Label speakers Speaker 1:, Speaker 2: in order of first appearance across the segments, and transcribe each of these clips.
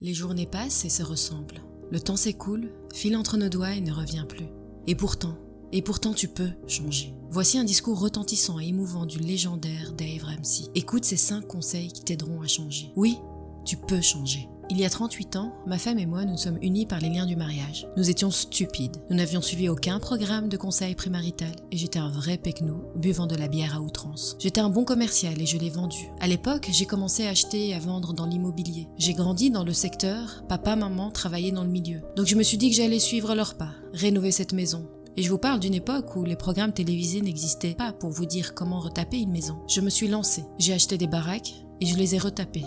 Speaker 1: Les journées passent et se ressemblent. Le temps s'écoule, file entre nos doigts et ne revient plus. Et pourtant tu peux changer. Voici un discours retentissant et émouvant du légendaire Dave Ramsey. Écoute ces 5 conseils qui t'aideront à changer. Oui, tu peux changer. Il y a 38 ans, ma femme et moi nous sommes unis par les liens du mariage. Nous étions stupides. Nous n'avions suivi aucun programme de conseil prémarital et j'étais un vrai pecno, buvant de la bière à outrance. J'étais un bon commercial et je l'ai vendu. À l'époque, j'ai commencé à acheter et à vendre dans l'immobilier. J'ai grandi dans le secteur, papa, maman travaillaient dans le milieu. Donc je me suis dit que j'allais suivre leurs pas, rénover cette maison. Et je vous parle d'une époque où les programmes télévisés n'existaient pas pour vous dire comment retaper une maison. Je me suis lancée, j'ai acheté des baraques et je les ai retapées.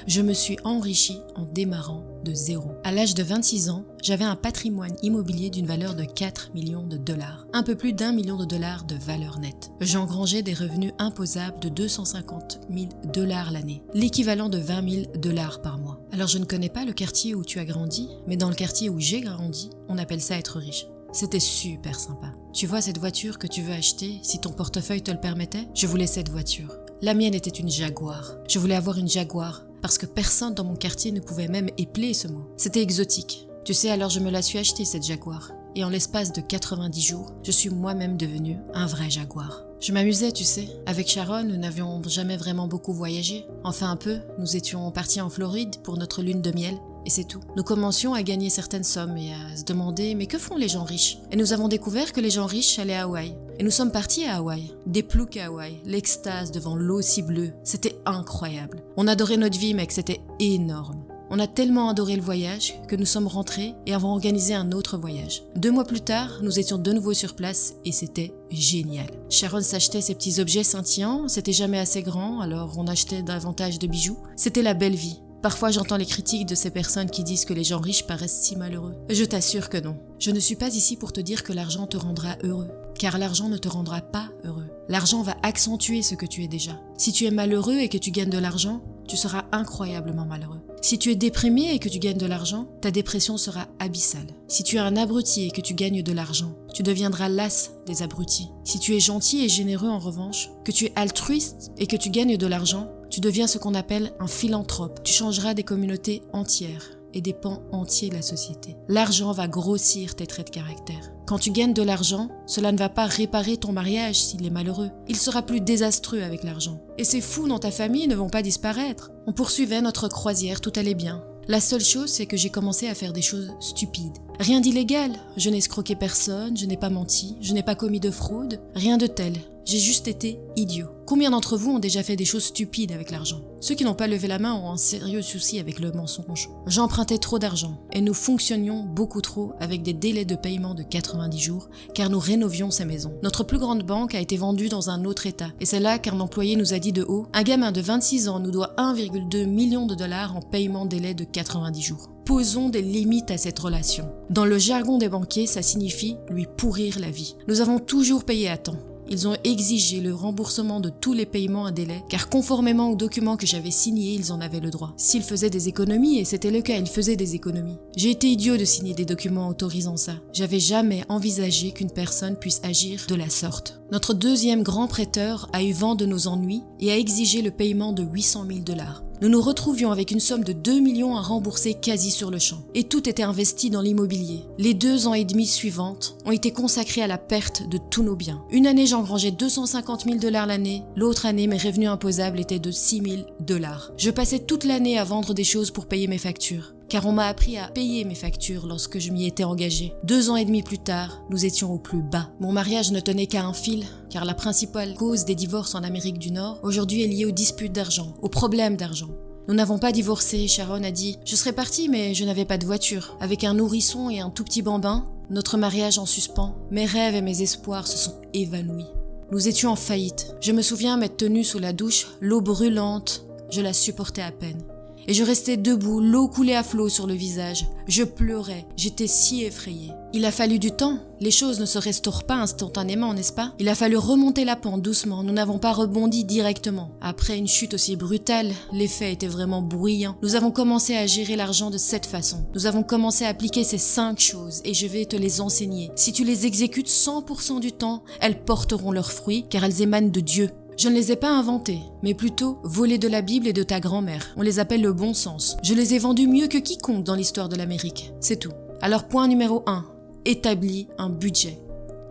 Speaker 1: Je me suis enrichie en démarrant de zéro. À l'âge de 26 ans, j'avais un patrimoine immobilier d'une valeur de 4 millions de dollars. Un peu plus d'1 million de dollars de valeur nette. J'engrangeais des revenus imposables de 250 000 dollars l'année, l'équivalent de 20 000 dollars par mois. Alors je ne connais pas le quartier où tu as grandi, mais dans le quartier où j'ai grandi, on appelle ça être riche. C'était super sympa. Tu vois cette voiture que tu veux acheter, si ton portefeuille te le permettait? Je voulais cette voiture. La mienne était une Jaguar. Je voulais avoir une Jaguar parce que personne dans mon quartier ne pouvait même épeler ce mot. C'était exotique. Tu sais, alors je me la suis achetée cette Jaguar. Et en l'espace de 90 jours, je suis moi-même devenue un vrai Jaguar. Je m'amusais, tu sais. Avec Sharon, nous n'avions jamais vraiment beaucoup voyagé. Enfin un peu, nous étions partis en Floride pour notre lune de miel. Et c'est tout. Nous commencions à gagner certaines sommes et à se demander « mais que font les gens riches ?» Et nous avons découvert que les gens riches allaient à Hawaï. Et nous sommes partis à Hawaï. Des ploucs à Hawaï, l'extase devant l'eau si bleue. C'était incroyable. On adorait notre vie, mec, c'était énorme. On a tellement adoré le voyage que nous sommes rentrés et avons organisé un autre voyage. 2 mois plus tard, nous étions de nouveau sur place et c'était génial. Sharon s'achetait ces petits objets scintillants, c'était jamais assez grand, alors on achetait davantage de bijoux. C'était la belle vie. Parfois, j'entends les critiques de ces personnes qui disent que les gens riches paraissent si malheureux. Je t'assure que non. Je ne suis pas ici pour te dire que l'argent te rendra heureux, car l'argent ne te rendra pas heureux. L'argent va accentuer ce que tu es déjà. Si tu es malheureux et que tu gagnes de l'argent, tu seras incroyablement malheureux. Si tu es déprimé et que tu gagnes de l'argent, ta dépression sera abyssale. Si tu es un abruti et que tu gagnes de l'argent, tu deviendras las des abrutis. Si tu es gentil et généreux en revanche, que tu es altruiste et que tu gagnes de l'argent, tu deviens ce qu'on appelle un philanthrope. Tu changeras des communautés entières et des pans entiers de la société. L'argent va grossir tes traits de caractère. Quand tu gagnes de l'argent, cela ne va pas réparer ton mariage s'il est malheureux. Il sera plus désastreux avec l'argent. Et ces fous dans ta famille ne vont pas disparaître. On poursuivait notre croisière, tout allait bien. La seule chose, c'est que j'ai commencé à faire des choses stupides. Rien d'illégal, je n'ai escroqué personne, je n'ai pas menti, je n'ai pas commis de fraude, rien de tel. J'ai juste été idiot. Combien d'entre vous ont déjà fait des choses stupides avec l'argent? Ceux qui n'ont pas levé la main ont un sérieux souci avec le mensonge. J'empruntais trop d'argent et nous fonctionnions beaucoup trop avec des délais de paiement de 90 jours car nous rénovions ces maisons. Notre plus grande banque a été vendue dans un autre état et c'est là qu'un employé nous a dit de haut « Un gamin de 26 ans nous doit 1,2 million de dollars en paiement délai de 90 jours. » Posons des limites à cette relation. Dans le jargon des banquiers, ça signifie lui pourrir la vie. Nous avons toujours payé à temps. Ils ont exigé le remboursement de tous les paiements à délai, car conformément aux documents que j'avais signés, ils en avaient le droit. S'ils faisaient des économies, et c'était le cas, ils faisaient des économies. J'ai été idiot de signer des documents autorisant ça. J'avais jamais envisagé qu'une personne puisse agir de la sorte. Notre deuxième grand prêteur a eu vent de nos ennuis et a exigé le paiement de 800 000 dollars. Nous nous retrouvions avec une somme de 2 millions à rembourser quasi sur le champ. Et tout était investi dans l'immobilier. Les 2 ans et demi suivantes ont été consacrés à la perte de tous nos biens. Une année, j'engrangeais 250 000 dollars l'année. L'autre année, mes revenus imposables étaient de 6 000 dollars. Je passais toute l'année à vendre des choses pour payer mes factures. Car on m'a appris à payer mes factures lorsque je m'y étais engagée. 2 ans et demi plus tard, nous étions au plus bas. Mon mariage ne tenait qu'à un fil, car la principale cause des divorces en Amérique du Nord, aujourd'hui est liée aux disputes d'argent, aux problèmes d'argent. Nous n'avons pas divorcé, Sharon a dit « Je serais partie, mais je n'avais pas de voiture. » Avec un nourrisson et un tout petit bambin, notre mariage en suspens, mes rêves et mes espoirs se sont évanouis. Nous étions en faillite. Je me souviens m'être tenue sous la douche, l'eau brûlante, je la supportais à peine. Et je restais debout, l'eau coulait à flot sur le visage. Je pleurais, j'étais si effrayée. Il a fallu du temps. Les choses ne se restaurent pas instantanément, n'est-ce pas? Il a fallu remonter la pente doucement, nous n'avons pas rebondi directement. Après une chute aussi brutale, l'effet était vraiment bruyant. Nous avons commencé à gérer l'argent de cette façon. Nous avons commencé à appliquer ces 5 choses et je vais te les enseigner. Si tu les exécutes 100% du temps, elles porteront leurs fruits car elles émanent de Dieu. Je ne les ai pas inventés, mais plutôt volés de la Bible et de ta grand-mère. On les appelle le bon sens. Je les ai vendus mieux que quiconque dans l'histoire de l'Amérique. C'est tout. Alors point numéro 1, établis un budget.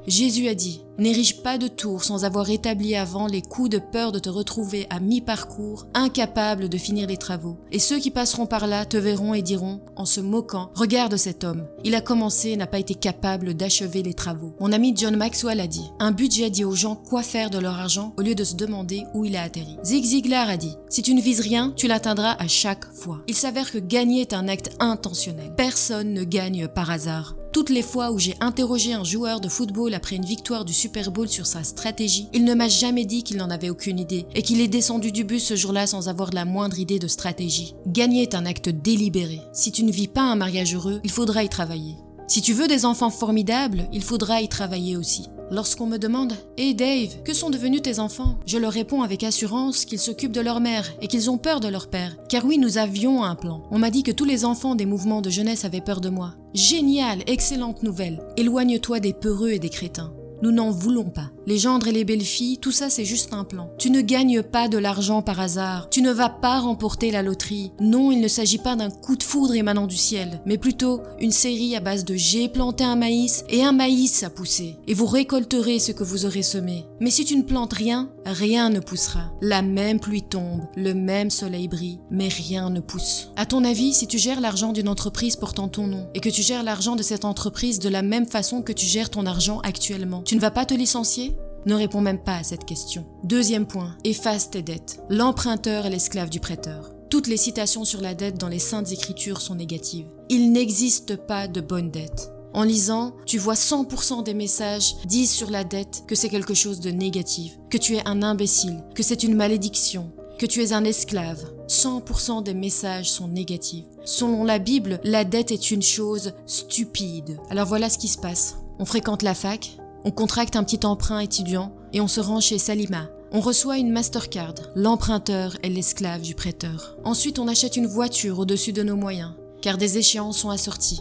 Speaker 1: Jésus a dit « N'érige pas de tour sans avoir établi avant les coups de peur de te retrouver à mi-parcours, incapable de finir les travaux. Et ceux qui passeront par là te verront et diront, en se moquant, « Regarde cet homme, il a commencé et n'a pas été capable d'achever les travaux. » Mon ami John Maxwell a dit « Un budget dit aux gens quoi faire de leur argent au lieu de se demander où il a atterri. » Zig Ziglar a dit « Si tu ne vises rien, tu l'atteindras à chaque fois. » Il s'avère que gagner est un acte intentionnel. Personne ne gagne par hasard. Toutes les fois où j'ai interrogé un joueur de football après une victoire du Super Bowl sur sa stratégie, il ne m'a jamais dit qu'il n'en avait aucune idée et qu'il est descendu du bus ce jour-là sans avoir la moindre idée de stratégie. Gagner est un acte délibéré. Si tu ne vis pas un mariage heureux, il faudra y travailler. Si tu veux des enfants formidables, il faudra y travailler aussi. Lorsqu'on me demande « Hey Dave, que sont devenus tes enfants ?» Je leur réponds avec assurance qu'ils s'occupent de leur mère et qu'ils ont peur de leur père. Car oui, nous avions un plan. On m'a dit que tous les enfants des mouvements de jeunesse avaient peur de moi. Génial, excellente nouvelle. Éloigne-toi des peureux et des crétins. Nous n'en voulons pas. Les gendres et les belles filles, tout ça c'est juste un plan. Tu ne gagnes pas de l'argent par hasard. Tu ne vas pas remporter la loterie. Non, il ne s'agit pas d'un coup de foudre émanant du ciel, mais plutôt une série à base de j'ai planté un maïs et un maïs a poussé. Et vous récolterez ce que vous aurez semé. Mais si tu ne plantes rien, rien ne poussera. La même pluie tombe, le même soleil brille, mais rien ne pousse. À ton avis, si tu gères l'argent d'une entreprise portant ton nom et que tu gères l'argent de cette entreprise de la même façon que tu gères ton argent actuellement, tu ne vas pas te licencier ? Ne réponds même pas à cette question. Deuxième point, efface tes dettes. L'emprunteur est l'esclave du prêteur. Toutes les citations sur la dette dans les Saintes Écritures sont négatives. Il n'existe pas de bonne dette. En lisant, tu vois 100% des messages disent sur la dette que c'est quelque chose de négatif, que tu es un imbécile, que c'est une malédiction, que tu es un esclave. 100% des messages sont négatifs. Selon la Bible, la dette est une chose stupide. Alors voilà ce qui se passe. On fréquente la fac, on contracte un petit emprunt étudiant et on se rend chez Salima. On reçoit une Mastercard. L'emprunteur est l'esclave du prêteur. Ensuite, on achète une voiture au-dessus de nos moyens, car des échéances sont assorties.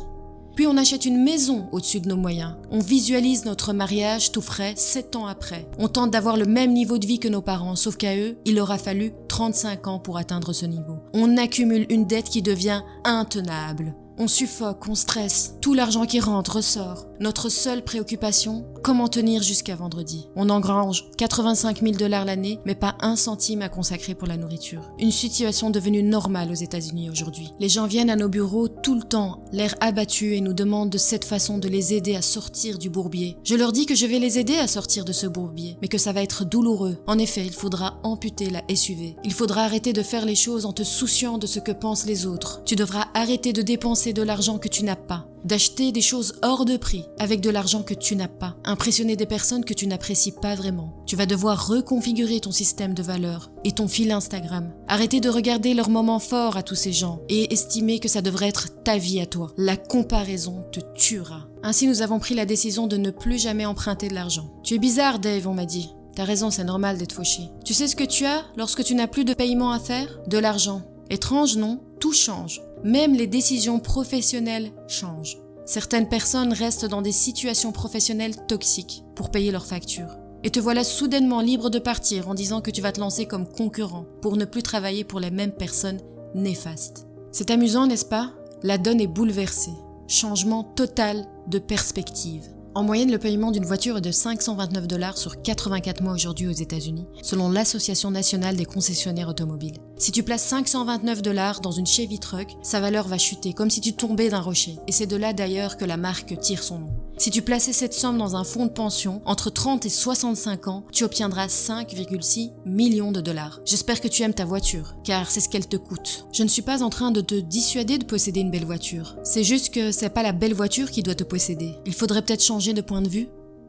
Speaker 1: Puis on achète une maison au-dessus de nos moyens. On visualise notre mariage tout frais 7 ans après. On tente d'avoir le même niveau de vie que nos parents, sauf qu'à eux, il leur a fallu 35 ans pour atteindre ce niveau. On accumule une dette qui devient intenable. On suffoque, on stresse, tout l'argent qui rentre ressort. Notre seule préoccupation, comment tenir jusqu'à vendredi. On engrange 85 000 $ l'année, mais pas un centime à consacrer pour la nourriture. Une situation devenue normale aux États-Unis aujourd'hui. Les gens viennent à nos bureaux tout le temps, l'air abattu, et nous demandent de cette façon de les aider à sortir du bourbier. Je leur dis que je vais les aider à sortir de ce bourbier, mais que ça va être douloureux. En effet, il faudra amputer la SUV. Il faudra arrêter de faire les choses en te souciant de ce que pensent les autres. Tu devras arrêter de dépenser de l'argent que tu n'as pas, d'acheter des choses hors de prix avec de l'argent que tu n'as pas, impressionner des personnes que tu n'apprécies pas vraiment. Tu vas devoir reconfigurer ton système de valeurs et ton fil Instagram. Arrêter de regarder leurs moments forts à tous ces gens et estimer que ça devrait être ta vie à toi. La comparaison te tuera. Ainsi, nous avons pris la décision de ne plus jamais emprunter de l'argent. Tu es bizarre, Dave, on m'a dit. T'as raison, c'est normal d'être fauché. Tu sais ce que tu as lorsque tu n'as plus de paiement à faire ? De l'argent. Étrange, non ? Tout change. Même les décisions professionnelles changent. Certaines personnes restent dans des situations professionnelles toxiques pour payer leurs factures. Et te voilà soudainement libre de partir en disant que tu vas te lancer comme concurrent pour ne plus travailler pour les mêmes personnes néfastes. C'est amusant, n'est-ce pas ? La donne est bouleversée. Changement total de perspective. En moyenne, le paiement d'une voiture est de 529 $ sur 84 mois aujourd'hui aux États-Unis, selon l'Association nationale des concessionnaires automobiles. Si tu places 529 $ dans une Chevy Truck, sa valeur va chuter, comme si tu tombais d'un rocher. Et c'est de là d'ailleurs que la marque tire son nom. Si tu plaçais cette somme dans un fonds de pension, entre 30 et 65 ans, tu obtiendras 5,6 millions de $. J'espère que tu aimes ta voiture, car c'est ce qu'elle te coûte. Je ne suis pas en train de te dissuader de posséder une belle voiture. C'est juste que c'est pas la belle voiture qui doit te posséder. Il faudrait peut-être changer de point de vue.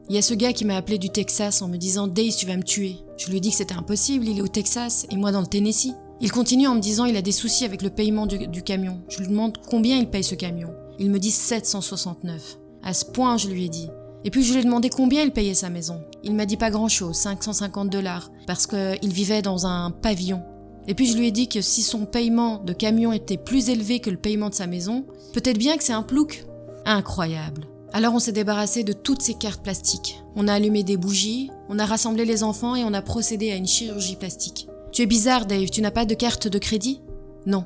Speaker 1: Il y a ce gars qui m'a appelé du Texas en me disant « Dave, tu vas me tuer ». Je lui ai dit que c'était impossible, il est au Texas et moi dans le Tennessee. Il continue en me disant il a des soucis avec le paiement du camion. Je lui demande combien il paye ce camion. Il me dit 769. À ce point, je lui ai dit. Et puis je lui ai demandé combien il payait sa maison. Il m'a dit pas grand-chose, 550 $, parce qu'il vivait dans un pavillon. Et puis je lui ai dit que si son paiement de camion était plus élevé que le paiement de sa maison, peut-être bien que c'est un plouc. Incroyable. Alors on s'est débarrassé de toutes ces cartes plastiques. On a allumé des bougies, on a rassemblé les enfants et on a procédé à une chirurgie plastique. Tu es bizarre, Dave, tu n'as pas de carte de crédit? Non.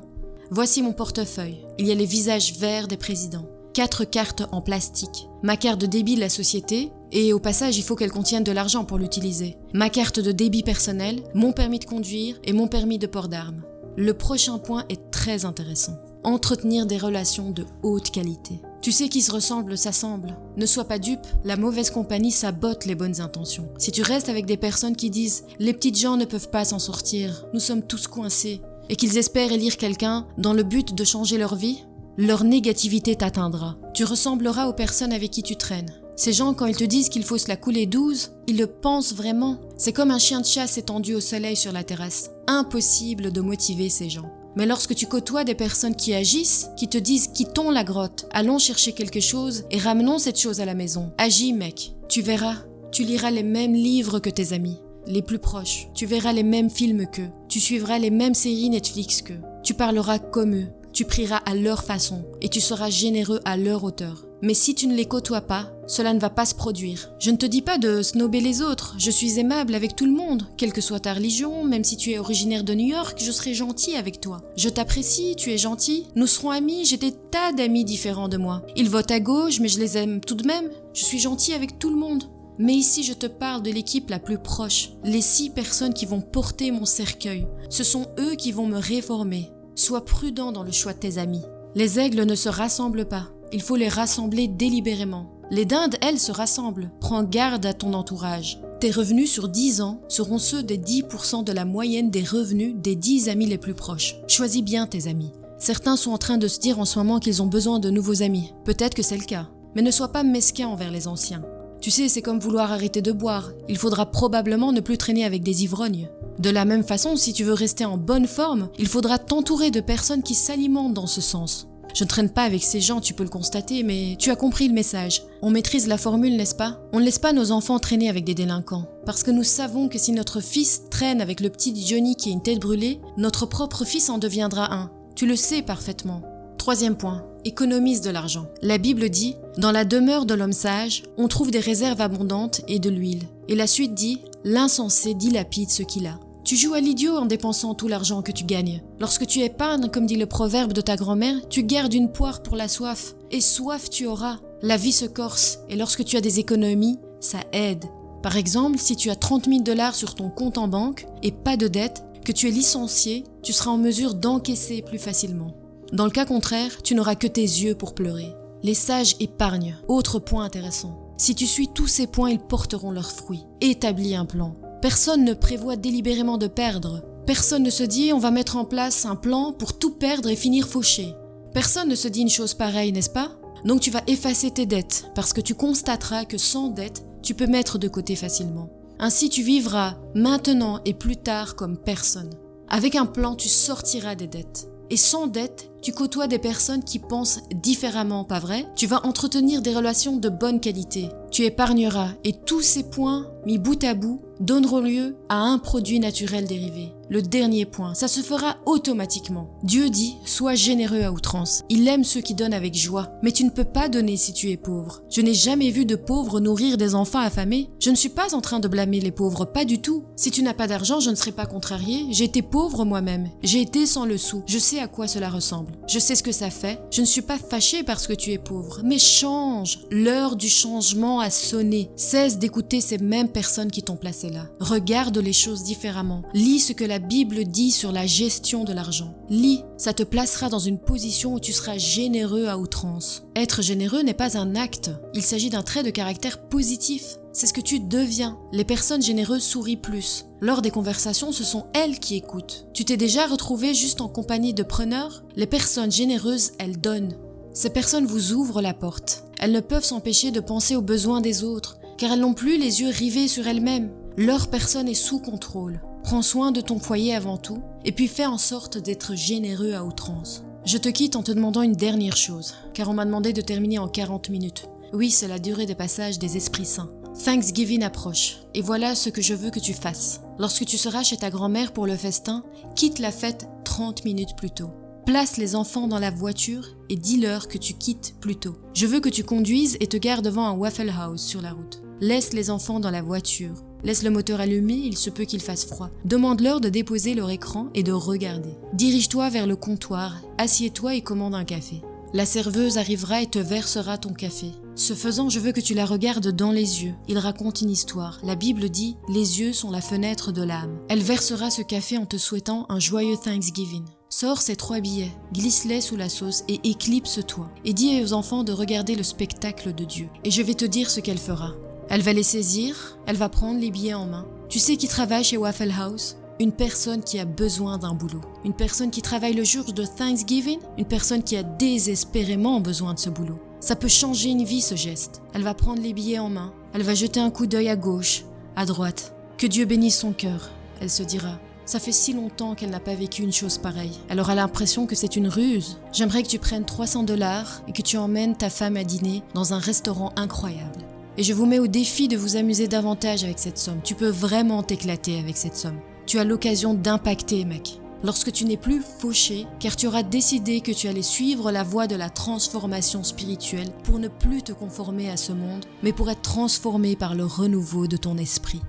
Speaker 1: Voici mon portefeuille. Il y a les visages verts des présidents. 4 cartes en plastique. Ma carte de débit de la société, et au passage, il faut qu'elle contienne de l'argent pour l'utiliser. Ma carte de débit personnel, mon permis de conduire et mon permis de port d'armes. Le prochain point est très intéressant. Entretenir des relations de haute qualité. Tu sais qui se ressemble s'assemble. Ne sois pas dupe, la mauvaise compagnie sabote les bonnes intentions. Si tu restes avec des personnes qui disent « les petites gens ne peuvent pas s'en sortir, nous sommes tous coincés » et qu'ils espèrent élire quelqu'un dans le but de changer leur vie, leur négativité t'atteindra. Tu ressembleras aux personnes avec qui tu traînes. Ces gens, quand ils te disent qu'il faut se la couler douce, ils le pensent vraiment. C'est comme un chien de chasse étendu au soleil sur la terrasse. Impossible de motiver ces gens. Mais lorsque tu côtoies des personnes qui agissent, qui te disent « quittons la grotte, allons chercher quelque chose et ramenons cette chose à la maison. Agis mec, tu verras, tu liras les mêmes livres que tes amis, les plus proches. Tu verras les mêmes films qu'eux, tu suivras les mêmes séries Netflix qu'eux. Tu parleras comme eux, tu prieras à leur façon et tu seras généreux à leur hauteur. Mais si tu ne les côtoies pas, cela ne va pas se produire. Je ne te dis pas de snober les autres, je suis aimable avec tout le monde, quelle que soit ta religion, même si tu es originaire de New York, je serai gentil avec toi. Je t'apprécie, tu es gentil, nous serons amis, j'ai des tas d'amis différents de moi. Ils votent à gauche, mais je les aime tout de même, je suis gentil avec tout le monde. Mais ici, je te parle de l'équipe la plus proche, les 6 personnes qui vont porter mon cercueil. Ce sont eux qui vont me réformer. Sois prudent dans le choix de tes amis. Les aigles ne se rassemblent pas. Il faut les rassembler délibérément. Les dindes, elles, se rassemblent. Prends garde à ton entourage. Tes revenus sur 10 ans seront ceux des 10% de la moyenne des revenus des 10 amis les plus proches. Choisis bien tes amis. Certains sont en train de se dire en ce moment qu'ils ont besoin de nouveaux amis. Peut-être que c'est le cas. Mais ne sois pas mesquin envers les anciens. Tu sais, c'est comme vouloir arrêter de boire. Il faudra probablement ne plus traîner avec des ivrognes. De la même façon, si tu veux rester en bonne forme, il faudra t'entourer de personnes qui s'alimentent dans ce sens. Je ne traîne pas avec ces gens, tu peux le constater, mais tu as compris le message. On maîtrise la formule, n'est-ce pas? On ne laisse pas nos enfants traîner avec des délinquants. Parce que nous savons que si notre fils traîne avec le petit Johnny qui a une tête brûlée, notre propre fils en deviendra un. Tu le sais parfaitement. 3e point, économise de l'argent. La Bible dit « Dans la demeure de l'homme sage, on trouve des réserves abondantes et de l'huile. » Et la suite dit « L'insensé dilapide ce qu'il a. » Tu joues à l'idiot en dépensant tout l'argent que tu gagnes. Lorsque tu épargnes, comme dit le proverbe de ta grand-mère, tu gardes une poire pour la soif. Et soif tu auras. La vie se corse, et lorsque tu as des économies, ça aide. Par exemple, si tu as 30 000 $ sur ton compte en banque et pas de dette, que tu es licencié, tu seras en mesure d'encaisser plus facilement. Dans le cas contraire, tu n'auras que tes yeux pour pleurer. Les sages épargnent. Autre point intéressant. Si tu suis tous ces points, ils porteront leurs fruits. Établis un plan. Personne ne prévoit délibérément de perdre. Personne ne se dit « on va mettre en place un plan pour tout perdre et finir fauché ». Personne ne se dit une chose pareille, n'est-ce pas? Donc tu vas effacer tes dettes, parce que tu constateras que sans dette, tu peux mettre de côté facilement. Ainsi tu vivras maintenant et plus tard comme personne. Avec un plan, tu sortiras des dettes. Et sans dette, tu côtoies des personnes qui pensent différemment, pas vrai? Tu vas entretenir des relations de bonne qualité. Tu épargneras et tous ces points, mis bout à bout, donneront lieu à un produit naturel dérivé. Le dernier point, ça se fera automatiquement. Dieu dit « Sois généreux à outrance ». Il aime ceux qui donnent avec joie. Mais tu ne peux pas donner si tu es pauvre. Je n'ai jamais vu de pauvres nourrir des enfants affamés. Je ne suis pas en train de blâmer les pauvres, pas du tout. Si tu n'as pas d'argent, je ne serai pas contrariée. J'ai été pauvre moi-même. J'ai été sans le sou. Je sais à quoi cela ressemble. Je sais ce que ça fait. Je ne suis pas fâchée parce que tu es pauvre. Mais change. L'heure du changement a sonné. Cesse d'écouter ces mêmes personnes qui t'ont placé là. Regarde les choses différemment. Lis ce que la Bible dit sur la gestion de l'argent. Lis, ça te placera dans une position où tu seras généreux à outrance. Être généreux n'est pas un acte. Il s'agit d'un trait de caractère positif. C'est ce que tu deviens. Les personnes généreuses sourient plus. Lors des conversations, ce sont elles qui écoutent. Tu t'es déjà retrouvé juste en compagnie de preneurs? Les personnes généreuses, elles donnent. Ces personnes vous ouvrent la porte. Elles ne peuvent s'empêcher de penser aux besoins des autres, car elles n'ont plus les yeux rivés sur elles-mêmes. Leur personne est sous contrôle. Prends soin de ton foyer avant tout, et puis fais en sorte d'être généreux à outrance. Je te quitte en te demandant une dernière chose, car on m'a demandé de terminer en 40 minutes. Oui, c'est la durée des passages des esprits saints. Thanksgiving approche, et voilà ce que je veux que tu fasses. Lorsque tu seras chez ta grand-mère pour le festin, quitte la fête 30 minutes plus tôt. Place les enfants dans la voiture et dis-leur que tu quittes plus tôt. Je veux que tu conduises et te gares devant un Waffle House sur la route. Laisse les enfants dans la voiture. Laisse le moteur allumé, il se peut qu'il fasse froid. Demande-leur de déposer leur écran et de regarder. Dirige-toi vers le comptoir, assieds-toi et commande un café. La serveuse arrivera et te versera ton café. Ce faisant, je veux que tu la regardes dans les yeux. Il raconte une histoire. La Bible dit « Les yeux sont la fenêtre de l'âme ». Elle versera ce café en te souhaitant un joyeux Thanksgiving. Sors ces 3 billets, glisse-les sous la sauce et éclipse-toi. Et dis aux enfants de regarder le spectacle de Dieu. Et je vais te dire ce qu'elle fera. Elle va les saisir, elle va prendre les billets en main. Tu sais qui travaille chez Waffle House ? Une personne qui a besoin d'un boulot. Une personne qui travaille le jour de Thanksgiving. Une personne qui a désespérément besoin de ce boulot. Ça peut changer une vie, ce geste. Elle va prendre les billets en main. Elle va jeter un coup d'œil à gauche, à droite. Que Dieu bénisse son cœur, elle se dira. Ça fait si longtemps qu'elle n'a pas vécu une chose pareille. Elle aura l'impression que c'est une ruse. J'aimerais que tu prennes $300 et que tu emmènes ta femme à dîner dans un restaurant incroyable. Et je vous mets au défi de vous amuser davantage avec cette somme. Tu peux vraiment t'éclater avec cette somme. Tu as l'occasion d'impacter, mec. Lorsque tu n'es plus fauché, car tu auras décidé que tu allais suivre la voie de la transformation spirituelle pour ne plus te conformer à ce monde, mais pour être transformé par le renouveau de ton esprit.